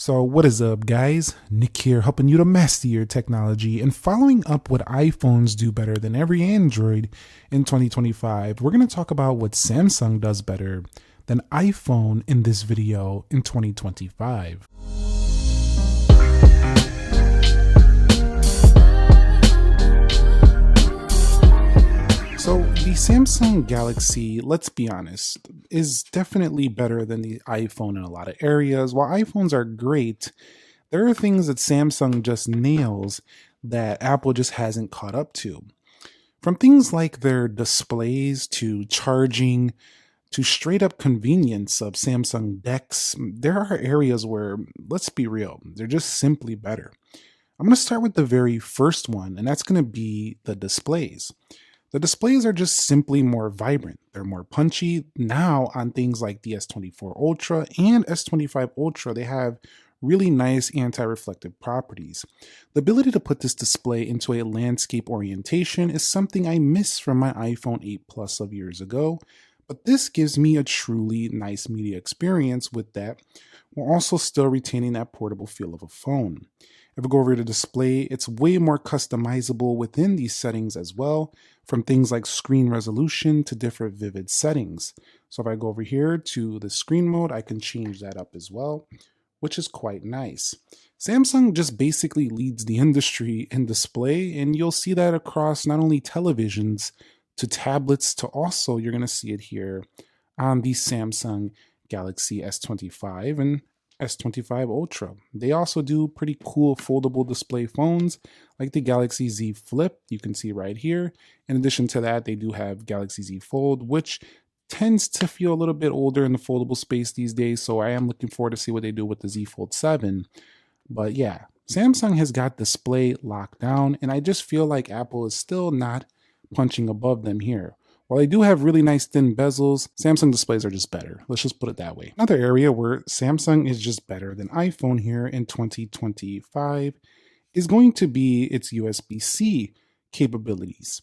So what is up, guys? Nick here, helping you to master your technology and following up what iPhones do better than every Android in 2025. We're going to talk about what Samsung does better than iPhone in this video in 2025. So the Samsung Galaxy, let's be honest, is definitely better than the iPhone in a lot of areas. While iPhones are great, there are things that Samsung just nails that Apple just hasn't caught up to. From things like their displays to charging to straight up convenience of Samsung DeX, there are areas where, let's be real, they're just simply better. I'm going to start with the very first one, and that's going to be the displays. The displays are just simply more vibrant. They're more punchy. Now on things like the S24 Ultra and S25 Ultra, they have really nice anti-reflective properties. The ability to put this display into a landscape orientation is something I miss from my iPhone 8 Plus of years ago, but this gives me a truly nice media experience with that, while also still retaining that portable feel of a phone. If we go over to display, it's way more customizable within these settings as well, from things like screen resolution to different vivid settings. So if I go over here to the screen mode, I can change that up as well, which is quite nice. Samsung just basically leads the industry in display, and you'll see that across not only televisions to tablets to also, you're going to see it here on the Samsung Galaxy S25 and S25 Ultra. They also do pretty cool foldable display phones like the Galaxy Z Flip, you can see right here. In addition to that, they do have Galaxy Z Fold, which tends to feel a little bit older in the foldable space these days, so I am looking forward to see what they do with the Z Fold 7. But yeah, Samsung has got display locked down, and I just feel like Apple is still not punching above them here. While they do have really nice thin bezels, Samsung displays are just better. Let's just put it that way. Another area where Samsung is just better than iPhone here in 2025 is going to be its USB-C capabilities.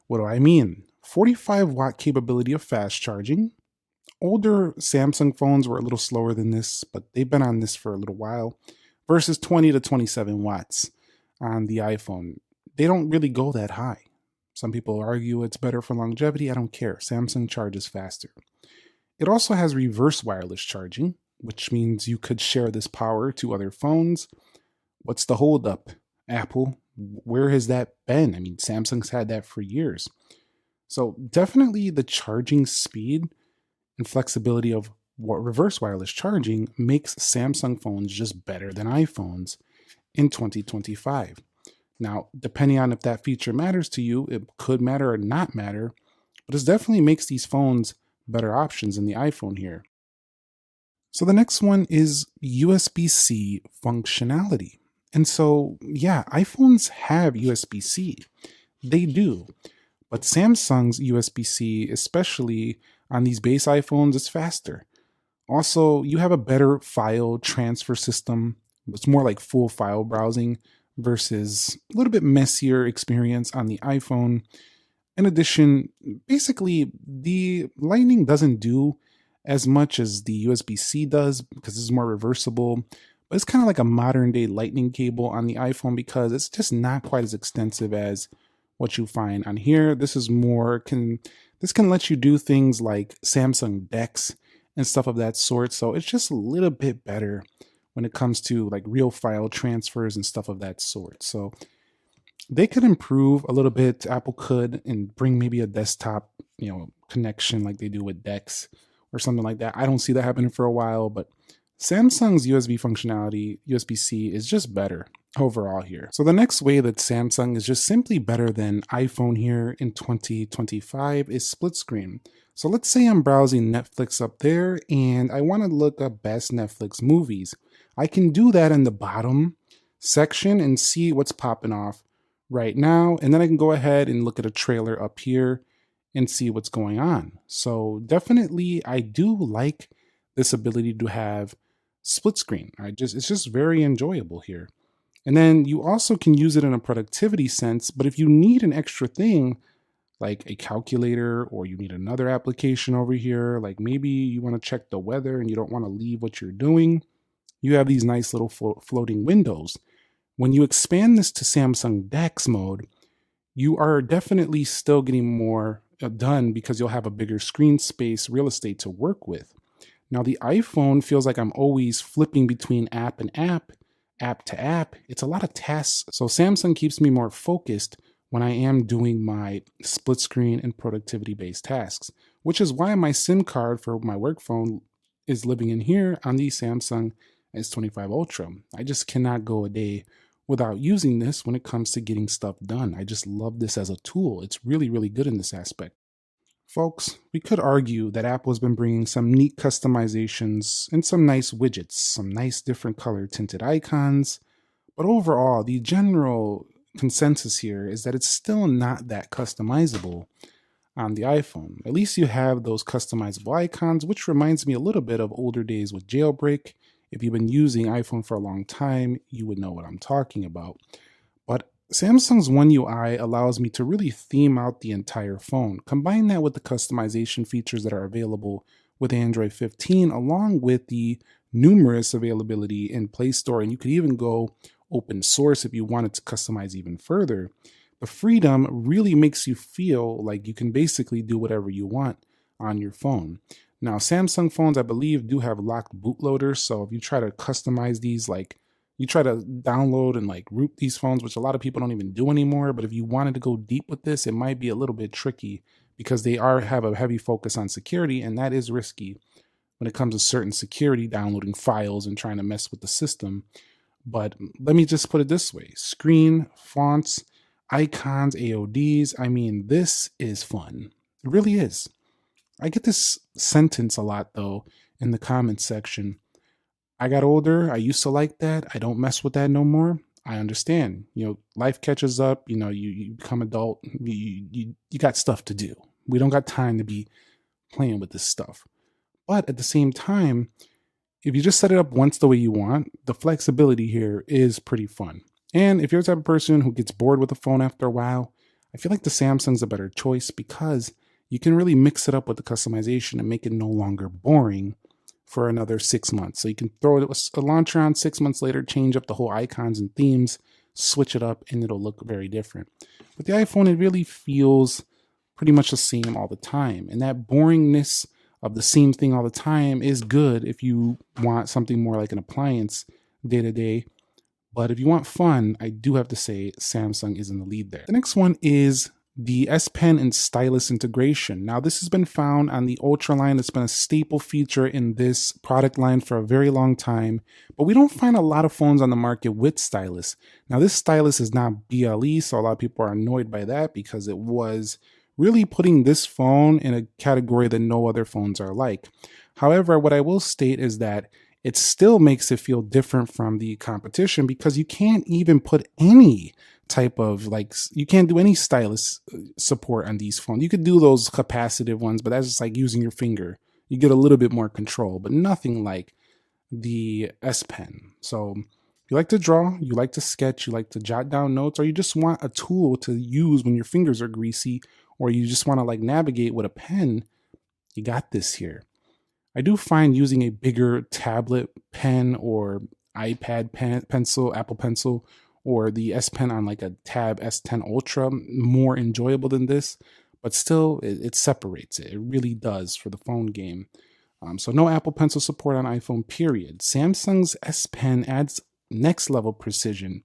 What do I mean? 45-watt capability of fast charging. Older Samsung phones were a little slower than this, but they've been on this for a little while, versus 20 to 27 watts on the iPhone. They don't really go that high. Some people argue it's better for longevity. I don't care. Samsung charges faster. It also has reverse wireless charging, which means you could share this power to other phones. What's the holdup? Apple, where has that been? I mean, Samsung's had that for years. So definitely the charging speed and flexibility of what reverse wireless charging makes Samsung phones just better than iPhones in 2025. Now, depending on if that feature matters to you, it could matter or not matter, but it definitely makes these phones better options than the iPhone here. So the next one is USB-C functionality. And so, yeah, iPhones have USB-C. They do. But Samsung's USB-C, especially on these base iPhones, is faster. Also, you have a better file transfer system. It's more like full file browsing versus a little bit messier experience on the iPhone. In addition, basically, the Lightning doesn't do as much as the USB-C does because it's more reversible, but it's kind of like a modern day Lightning cable on the iPhone because it's just not quite as extensive as what you find on here. This is more, this can let you do things like Samsung DeX and stuff of that sort, so it's just a little bit better when it comes to like real file transfers and stuff of that sort. So they could improve a little bit, Apple could, and bring maybe a desktop, connection like they do with DeX or something like that. I don't see that happening for a while, but Samsung's USB functionality, USB-C, is just better overall here. So the next way that Samsung is just simply better than iPhone here in 2025 is split screen. So let's say I'm browsing Netflix up there and I want to look up best Netflix movies. I can do that in the bottom section and see what's popping off right now. And then I can go ahead and look at a trailer up here and see what's going on. So definitely, I do like this ability to have split screen. It's just very enjoyable here. And then you also can use it in a productivity sense, but if you need an extra thing, like a calculator, or you need another application over here, like maybe you want to check the weather and you don't want to leave what you're doing, you have these nice little floating windows. When you expand this to Samsung DeX mode, you are definitely still getting more done because you'll have a bigger screen space real estate to work with. Now, the iPhone feels like I'm always flipping between app and app, app to app. It's a lot of tasks. So Samsung keeps me more focused when I am doing my split screen and productivity based tasks, which is why my SIM card for my work phone is living in here on the Samsung S25 Ultra. I just cannot go a day without using this when it comes to getting stuff done. I just love this as a tool. It's really, really good in this aspect. Folks, we could argue that Apple has been bringing some neat customizations and some nice widgets, some nice different color tinted icons, but overall, the general consensus here is that it's still not that customizable on the iPhone. At least you have those customizable icons, which reminds me a little bit of older days with Jailbreak. If you've been using iPhone for a long time, you would know what I'm talking about. But Samsung's One UI allows me to really theme out the entire phone. Combine that with the customization features that are available with Android 15, along with the numerous availability in Play Store, and you could even go open source if you wanted to customize even further. The freedom really makes you feel like you can basically do whatever you want on your phone. Now, Samsung phones, I believe, do have locked bootloaders, so if you try to customize these, like you try to download and like root these phones, which a lot of people don't even do anymore, but if you wanted to go deep with this, it might be a little bit tricky because they have a heavy focus on security, and that is risky when it comes to certain security, downloading files and trying to mess with the system. But let me just put it this way: screen, fonts, icons, AODs. I mean, this is fun. It really is. I get this sentence a lot though in the comments section. I got older. I used to like that. I don't mess with that no more. I understand. Life catches up. You become adult. You got stuff to do. We don't got time to be playing with this stuff. But at the same time, if you just set it up once the way you want, the flexibility here is pretty fun. And if you're the type of person who gets bored with the phone after a while, I feel like the Samsung's a better choice because you can really mix it up with the customization and make it no longer boring for another 6 months. So you can throw a launcher on 6 months later, change up the whole icons and themes, switch it up, and it'll look very different. With the iPhone, it really feels pretty much the same all the time. And that boringness of the same thing all the time is good if you want something more like an appliance day to day. But if you want fun, I do have to say Samsung is in the lead there. The next one is the S Pen and stylus integration. Now, this has been found on the Ultra line. It's been a staple feature in this product line for a very long time, but we don't find a lot of phones on the market with stylus. Now, this stylus is not BLE, so a lot of people are annoyed by that because it was really putting this phone in a category that no other phones are like. However, what I will state is that it still makes it feel different from the competition because you can't even put any type of you can't do any stylus support on these phones. You could do those capacitive ones, but that's just like using your finger. You get a little bit more control, but nothing like the S Pen. So you like to draw, you like to sketch, you like to jot down notes, or you just want a tool to use when your fingers are greasy, or you just want to navigate with a pen, you got this here. I do find using a bigger tablet pen or iPad pencil, Apple Pencil, or the S Pen on a Tab S10 Ultra more enjoyable than this, but still it separates it. It really does for the phone game. So no Apple Pencil support on iPhone, period. Samsung's S Pen adds next level precision.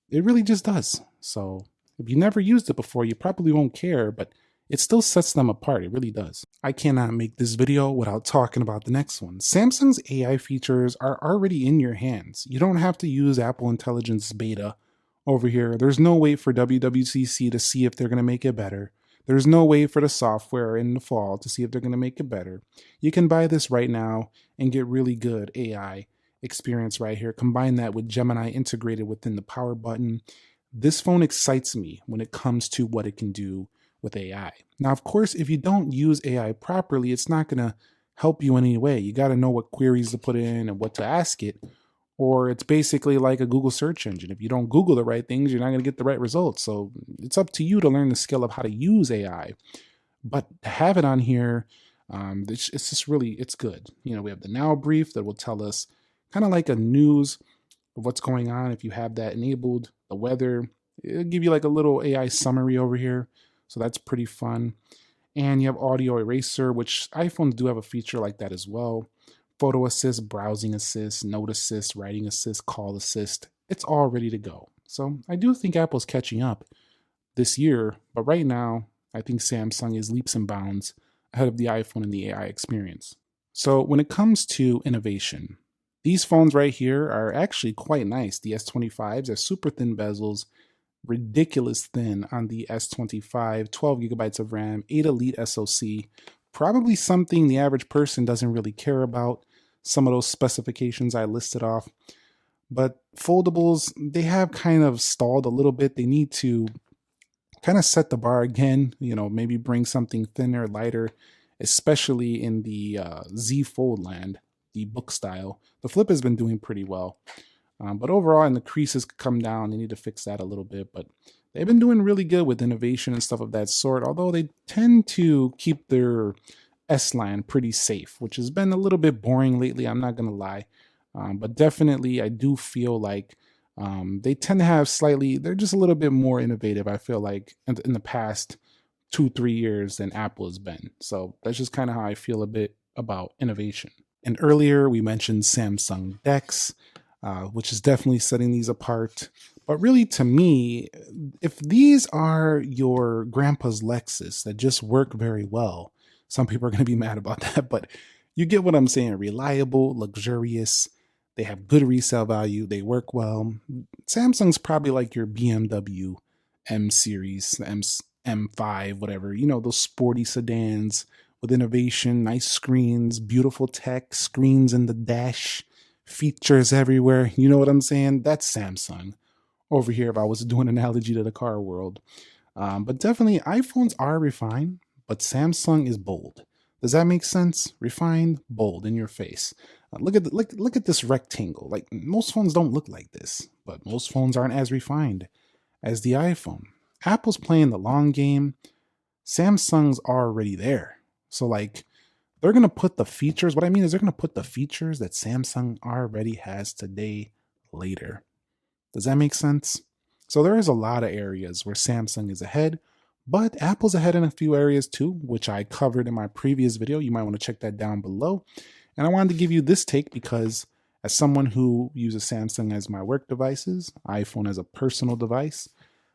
It really just does. So if you never used it before, you probably won't care, but it still sets them apart. It really does. I cannot make this video without talking about the next one. Samsung's AI features are already in your hands. You don't have to use Apple Intelligence Beta over here. There's no wait for WWDC to see if they're going to make it better. There's no wait for the software in the fall to see if they're going to make it better. You can buy this right now and get really good AI experience right here. Combine that with Gemini integrated within the power button. This phone excites me when it comes to what it can do with AI. Now, of course, if you don't use AI properly, it's not going to help you in any way. You got to know what queries to put in and what to ask it, or it's basically like a Google search engine. If you don't Google the right things, you're not going to get the right results. So it's up to you to learn the skill of how to use AI. But to have it on here, it's just really, it's good. We have the Now brief that will tell us kind of like a news of what's going on if you have that enabled, the weather. It'll give you like a little AI summary over here. So that's pretty fun. And you have audio eraser, which iPhones do have a feature like that as well. Photo assist, browsing assist, note assist, writing assist, call assist. It's all ready to go. So I do think Apple's catching up this year, but right now, I think Samsung is leaps and bounds ahead of the iPhone in the AI experience. So when it comes to innovation, these phones right here are actually quite nice. The S25s are super thin bezels, ridiculous thin on the S25, 12 gigabytes of RAM, 8 Elite SoC, probably something the average person doesn't really care about. Some of those specifications I listed off. But foldables, they have kind of stalled a little bit. They need to kind of set the bar again, maybe bring something thinner, lighter, especially in the Z Fold land, the book style. The Flip has been doing pretty well. But overall, and the creases come down. They need to fix that a little bit. But they've been doing really good with innovation and stuff of that sort, although they tend to keep their S line pretty safe, which has been a little bit boring lately, I'm not going to lie. But definitely, I do feel like they tend to have they're just a little bit more innovative, I feel like, in the past 2-3 years than Apple has been. So that's just kind of how I feel a bit about innovation. And earlier, we mentioned Samsung DeX, which is definitely setting these apart. But really, to me, if these are your grandpa's Lexus that just work very well, some people are going to be mad about that, but you get what I'm saying. Reliable, luxurious, they have good resale value, they work well. Samsung's probably like your BMW M series, M5, whatever, those sporty sedans with innovation, nice screens, beautiful tech, screens in the dash, features everywhere. You know what I'm saying? That's Samsung over here if I was doing an analogy to the car world. But definitely iPhones are refined, but Samsung is bold. Does that make sense? Refined, bold, in your face. Look at this rectangle. Like, most phones don't look like this, but most phones aren't as refined as the iPhone. Apple's playing the long game. Samsung's already there. So like, they're going to put the features, what I mean is they're going to put the features that Samsung already has today later. Does that make sense? So there is a lot of areas where Samsung is ahead, but Apple's ahead in a few areas too, which I covered in my previous video. You might want to check that down below. And I wanted to give you this take because as someone who uses Samsung as my work devices, iPhone as a personal device,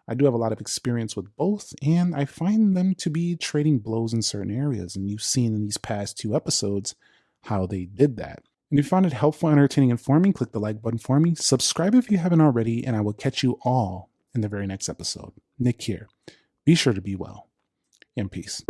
I do have a lot of experience with both, and I find them to be trading blows in certain areas. And you've seen in these past 2 episodes how they did that. And if you found it helpful, entertaining, informing, click the like button for me. Subscribe if you haven't already, and I will catch you all in the very next episode. Nick here. Be sure to be well, and peace.